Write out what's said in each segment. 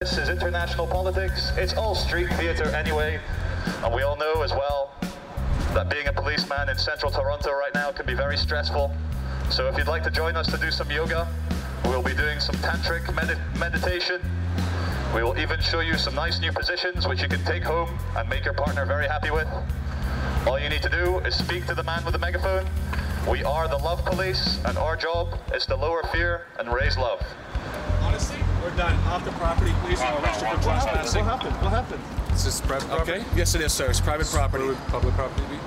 This is international politics. It's all street theatre anyway, and we all know as well that being a policeman in central Toronto right now can be very stressful. So if you'd like to join us to do some yoga, we'll be doing some tantric meditation. We will even show you some nice new positions which you can take home and make your partner very happy with. All you need to do is speak to the man with the megaphone. We are the love police, and our job is to lower fear and raise love. Honestly, we're done. Off the property, please. Arrested for trespassing. What happened? This is private property? Okay. Yes, it is, sir. It's private property. Where would public property be?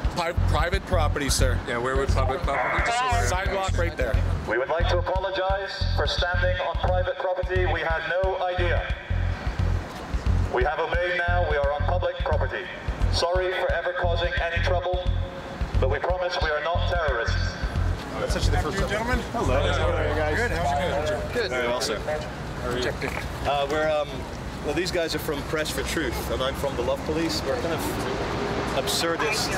Private property, sir. Yeah, where would public property be? Sidewalk right there. We would like to apologize for standing on private property. We had no idea. We have obeyed now. We are on public property. Sorry for ever causing any trouble, but we promise we are not terrorists. That's actually the first time. Gentlemen. Hello. How are you guys? Good. How's it going? Good. Very well, sir. Well, these guys are from Press for Truth, and I'm from the Love Police. We're kind of absurdist,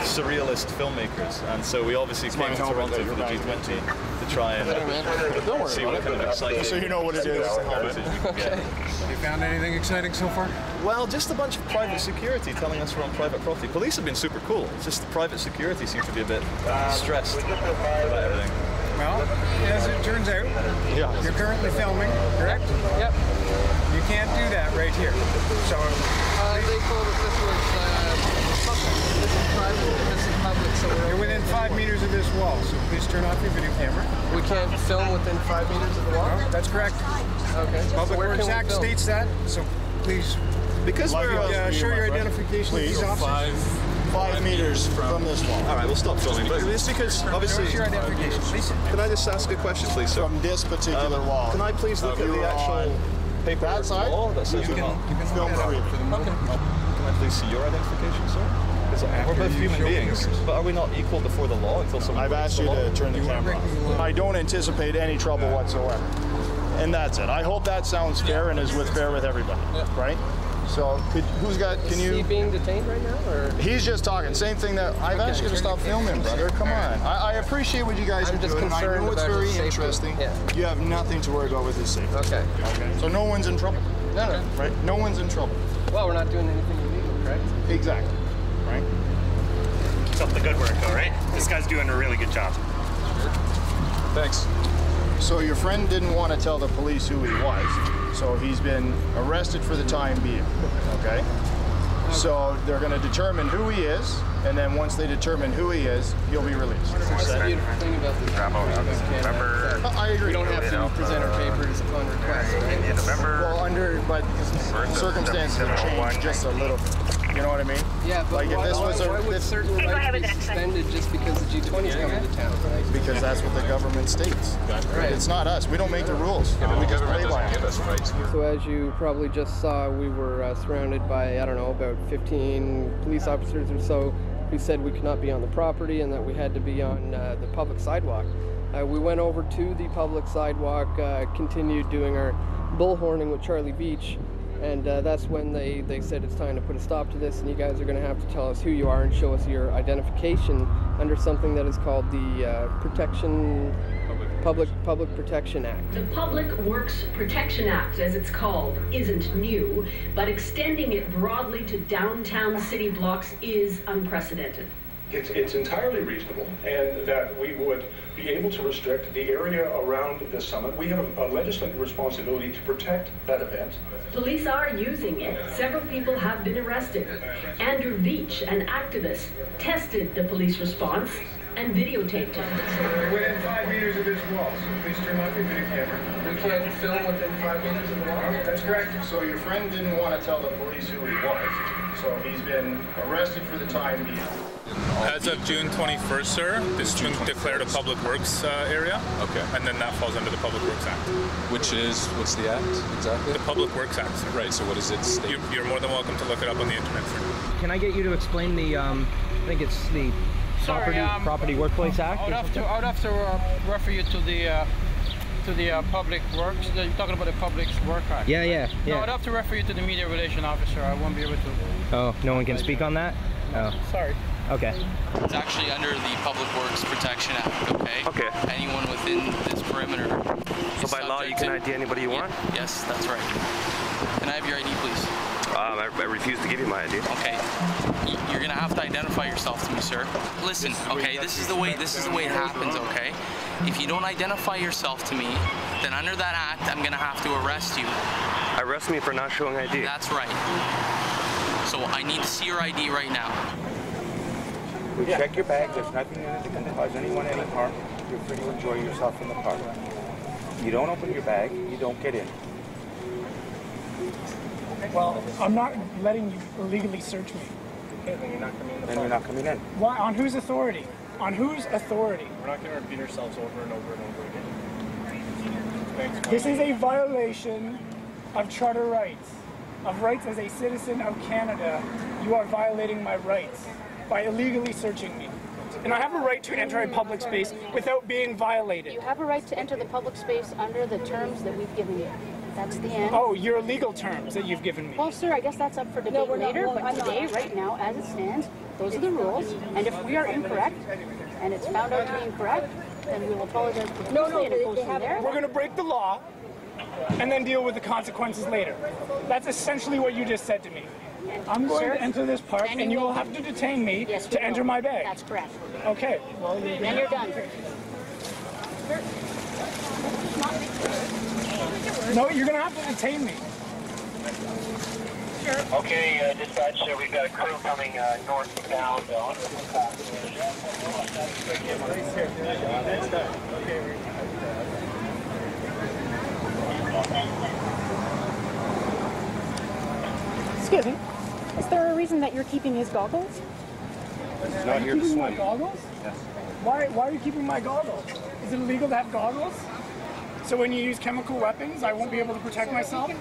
surrealist filmmakers, and so we obviously came to Toronto for the G20 to try and see what kind of exciting. So you know what it is. Okay. You found anything exciting so far? Well, just a bunch of private security telling us we're on private property. Police have been super cool. It's just the private security seems to be a bit stressed about everything. Well, as it turns out, you're currently filming, correct? Yep. You can't do that right here. So they told us this was public. This is private, this is public, so you're within 5 meters of this wall, so please turn off your video camera. we can't film within 5 meters of the wall? No, that's correct. Okay. Public Where Works can we Act film? states that, so please Because we're show your identification to these officers. 5 meters from this wall. all right, we'll stop filming. But it's because obviously. Show us your identification, please. Can I just ask a question, please, sir? From this particular wall. Can I please look at the actual paper that side? wall that says we're not? Film freely. Can I please see your identification, sir? Because we're both human beings, but are we not equal before the law until someone I've breaks asked the you law? to turn the camera off. I don't anticipate any trouble whatsoever. And that's it. I hope that sounds fair and is fair with everybody, right? So, can Is he you... being detained right now, or? He's just talking. Same thing that I've asked you to stop filming, brother. Come on. I appreciate what you guys I'm are just doing. I concerned know it's about very his safety. interesting. Yeah. You have nothing to worry about with his safety. Okay. So no one's in trouble, No. right? No one's in trouble. Well, we're not doing anything illegal, correct? Exactly, right? Keep up the good work, though, right? This guy's doing a really good job. Thanks. So your friend didn't want to tell the police who he was, so he's been arrested for the time being, okay? So they're going to determine who he is, and then once they determine who he is, he'll be released. That's the beautiful thing about this. November. I agree. We don't have to present our papers upon request, right? In November. Well, but circumstances have changed just a little. You know what I mean? Yeah, but Like if this was why would certain rights be suspended just because the G20 is coming to town? Because that's what the government states. Right. It's not us. We don't make the rules. Yeah, but We the just government play by doesn't them. give us rights. So as you probably just saw, we were surrounded by, I don't know, about 15 police officers or so who said we could not be on the property and that we had to be on the public sidewalk. We went over to the public sidewalk, continued doing our bullhorning with Charlie Veitch, and that's when they said it's time to put a stop to this, and you guys are going to have to tell us who you are and show us your identification under something that is called the Public Protection Act. The Public Works Protection Act, as it's called, isn't new, but extending it broadly to downtown city blocks is unprecedented. It's entirely reasonable, and that we would be able to restrict the area around the summit. We have a legislative responsibility to protect that event. Police are using it. Several people have been arrested. Andrew Veitch, an activist, tested the police response and videotaped it. We're within 5 meters of this wall, so please turn off your video camera. We can't film within 5 meters of the wall? That's correct. So your friend didn't want to tell the police who he was, so he's been arrested for the time being. As of June 21st, sir, this is declared a public works area. Okay. And then that falls under the Public Works Act. Which is, what's the act exactly? The Public Works Act, sir. Right, so what does it state? You're more than welcome to look it up on the internet, sir. Can I get you to explain the, I think it's the Property Workplace Act? I would have to refer you to the Public Works. You're talking about the Public Work Act. Yeah. No, I'd have to refer you to the media relation officer. I won't be able to. Oh, no one can speak on that? Oh. Sorry. Okay. It's actually under the Public Works Protection Act, okay? Okay. Anyone within this perimeter. So by law, you can ID anybody you want? Yes, that's right. Can I have your ID, please? I refuse to give you my ID. Okay. You're gonna have to identify yourself to me, sir. Listen, okay, this is the way it happens, okay? If you don't identify yourself to me, then under that act, I'm gonna have to arrest you. Arrest me for not showing ID? That's right. So I need to see your ID right now. We check your bag. There's nothing in it that can cause anyone any harm. You're free to enjoy yourself in the park. You don't open your bag, you don't get in. Well, I'm not letting you illegally search me. Okay, then you're not coming in the park. Then you're not coming in. Why? On whose authority? On whose authority? We're not going to repeat ourselves over and over and over again. This is a violation of charter rights. Of rights as a citizen of Canada. You are violating my rights by illegally searching me. And I have a right to enter a public space without being violated. You have a right to enter the public space under the terms that we've given you. That's the end. Oh, your legal terms that you've given me. Well, sir, I guess that's up for debate later, but today, right now, as it stands, those are the rules. And if we are incorrect, and it's found out to be incorrect, then we will apologize profusely and it goes from there. We're going to break the law and then deal with the consequences later. That's essentially what you just said to me. I'm going to enter this park, and you will have to detain me to enter my bag. That's correct. Okay. Well, then you're done. No, you're going to have to detain me. Sure. Okay, dispatch, we've got a crew coming northbound. Excuse me. Is there a reason that you're keeping his goggles? He's not here to swim. My goggles? Yes. Why are you keeping my goggles? Is it illegal to have goggles? So when you use chemical weapons, I won't be able to protect myself?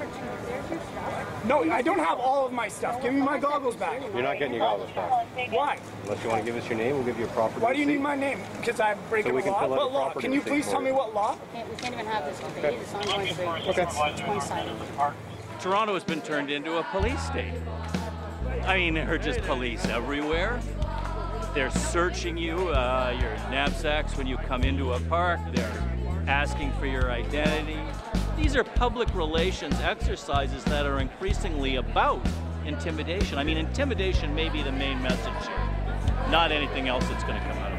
No, I don't have all of my stuff. Give me my goggles back. You're not getting your goggles back. Why? Unless you want to give us your name, we'll give you a property Why do you receipt. need my name? Because I'm breaking the law? What law? Can you please tell me what law? We can't even have this debate. It's ongoing debate. It's one-sided. Toronto has been turned into a police state. I mean, there are just police everywhere. They're searching you, your knapsacks when you come into a park. They're asking for your identity. These are public relations exercises that are increasingly about intimidation. I mean, intimidation may be the main message here, not anything else that's going to come out of it.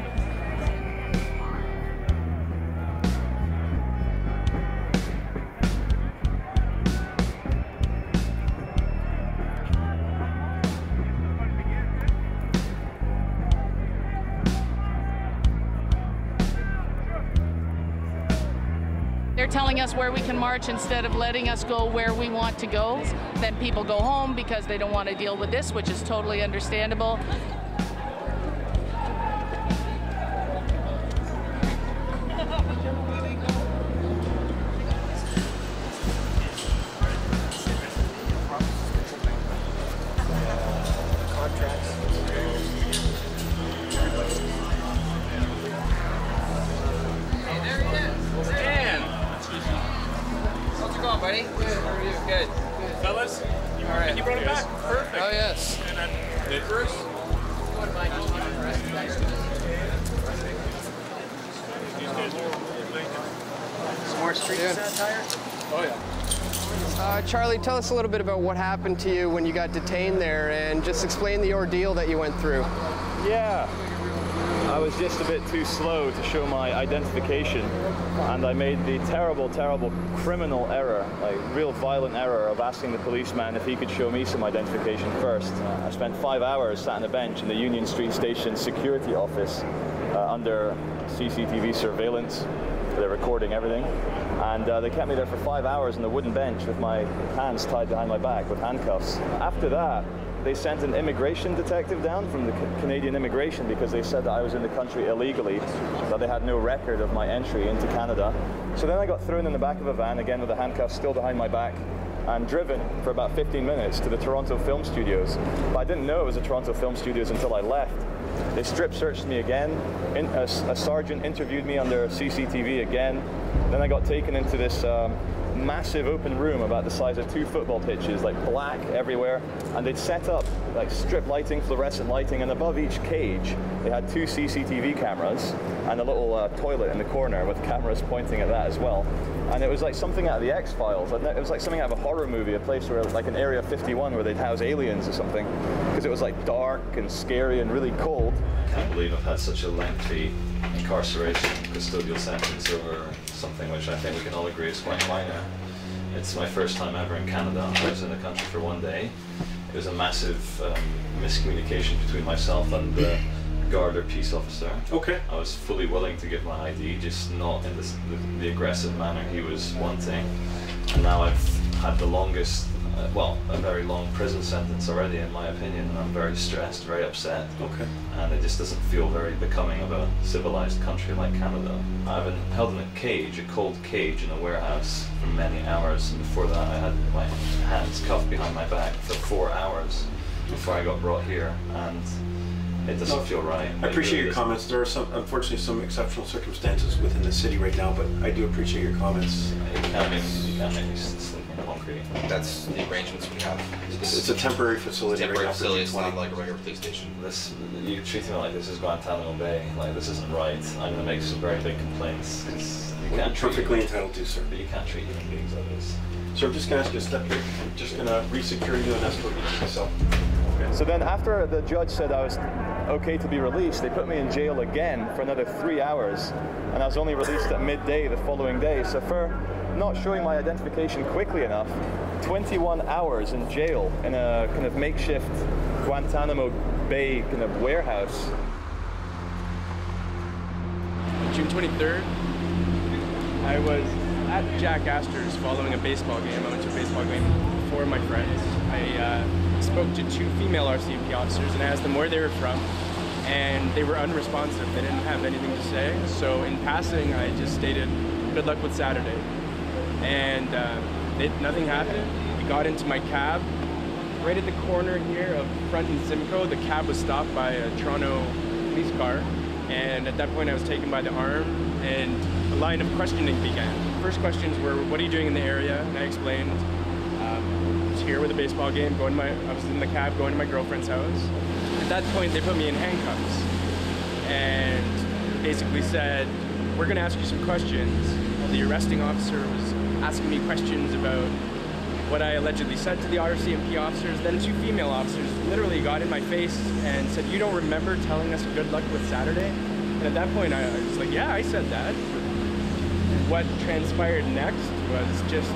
They're telling us where we can march instead of letting us go where we want to go. Then people go home because they don't want to deal with this, which is totally understandable. Buddy? Good. Fellas? All right. You brought it back. Perfect. Oh, yes. And then Bruce? Some more street satire? Oh, yeah. Charlie, tell us a little bit about what happened to you when you got detained there, and just explain the ordeal that you went through. Yeah. I was just a bit too slow to show my identification, and I made the terrible, terrible criminal error, like real violent error of asking the policeman if he could show me some identification first. I spent 5 hours sat on a bench in the Union Street Station security office under CCTV surveillance. They're recording everything, and they kept me there for 5 hours on the wooden bench with my hands tied behind my back with handcuffs. After that, they sent an immigration detective down from the Canadian immigration because they said that I was in the country illegally, that they had no record of my entry into Canada. So then I got thrown in the back of a van, again with the handcuffs still behind my back, and driven for about 15 minutes to the Toronto Film Studios. But I didn't know it was the Toronto Film Studios until I left. They strip searched me again. A sergeant interviewed me under CCTV again. Then I got taken into this massive open room about the size of 2 football pitches, like black everywhere, and they'd set up like strip lighting, fluorescent lighting, and above each cage they had 2 CCTV cameras and a little toilet in the corner with cameras pointing at that as well. And it was like something out of the X-Files. It was like something out of a horror movie, a place where, like an Area 51 where they'd house aliens or something, because it was like dark and scary and really cold. I can't believe I've had such a lengthy incarceration, custodial sentence over something which I think we can all agree is quite minor. It's my first time ever in Canada. I was in the country for 1 day. It was a massive miscommunication between myself and the guard or peace officer. Okay. I was fully willing to give my ID, just not in the aggressive manner he was wanting. And now I've had the longest, well, a very long prison sentence already, in my opinion, and I'm very stressed, very upset. Okay. And it just doesn't feel very becoming of a civilized country like Canada. I've been held in a cage, a cold cage in a warehouse for many hours, and before that I had my hands cuffed behind my back for 4 hours before I got brought here, and it doesn't feel right. I appreciate your comments. There are unfortunately some exceptional circumstances within the city right now, but I do appreciate your comments. You can't make me sleep in concrete. That's the arrangements we have. It's a temporary facility. Temporary facility. It's not like a regular police station. You're treating me like this is Guantanamo Bay. Like, this isn't right. I'm going to make some very big complaints, because you can't treat perfectly entitled to, sir. But you can't treat human beings like this. So I'm just going to ask you to step here. I'm just going to re-secure you and escort you to myself. Okay. So then after the judge said I was okay to be released, they put me in jail again for another 3 hours, and I was only released at midday the following day. So for not showing my identification quickly enough, 21 hours in jail in a kind of makeshift Guantanamo Bay kind of warehouse. June 23rd, I was at Jack Astor's following a baseball game. I went to a baseball game with 4 of my friends. I spoke to 2 female RCMP officers and asked them where they were from, and they were unresponsive. They didn't have anything to say. So in passing, I just stated, good luck with Saturday. And nothing happened. We got into my cab. Right at the corner here of Front and Simcoe, the cab was stopped by a Toronto police car. And at that point, I was taken by the arm, and a line of questioning began. First questions were, what are you doing in the area? And I explained, I was here with a baseball game, I was in the cab going to my girlfriend's house. At that point, they put me in handcuffs and basically said, we're gonna ask you some questions. Well, the arresting officer was asking me questions about what I allegedly said to the RCMP officers. Then 2 female officers literally got in my face and said, you don't remember telling us good luck with Saturday? And at that point, I was like, yeah, I said that. What transpired next was just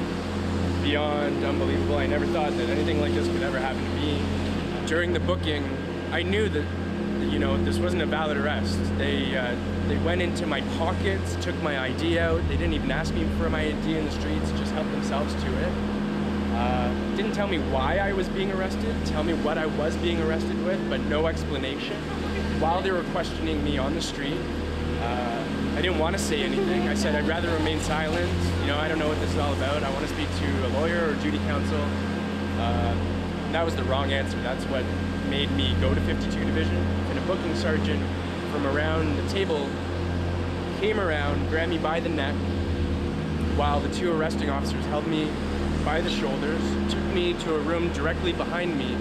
beyond unbelievable. I never thought that anything like this could ever happen to me. During the booking, I knew that, you know, this wasn't a valid arrest. They went into my pockets, took my ID out. They didn't even ask me for my ID in the streets, just helped themselves to it. Didn't tell me why I was being arrested, tell me what I was being arrested with, but no explanation. While they were questioning me on the street, I didn't want to say anything. I said I'd rather remain silent. You know, I don't know what this is all about. I want to speak to a lawyer or duty counsel. That was the wrong answer. That's what made me go to 52 Division. And a booking sergeant from around the table came around, grabbed me by the neck, while the 2 arresting officers held me by the shoulders, took me to a room directly behind me,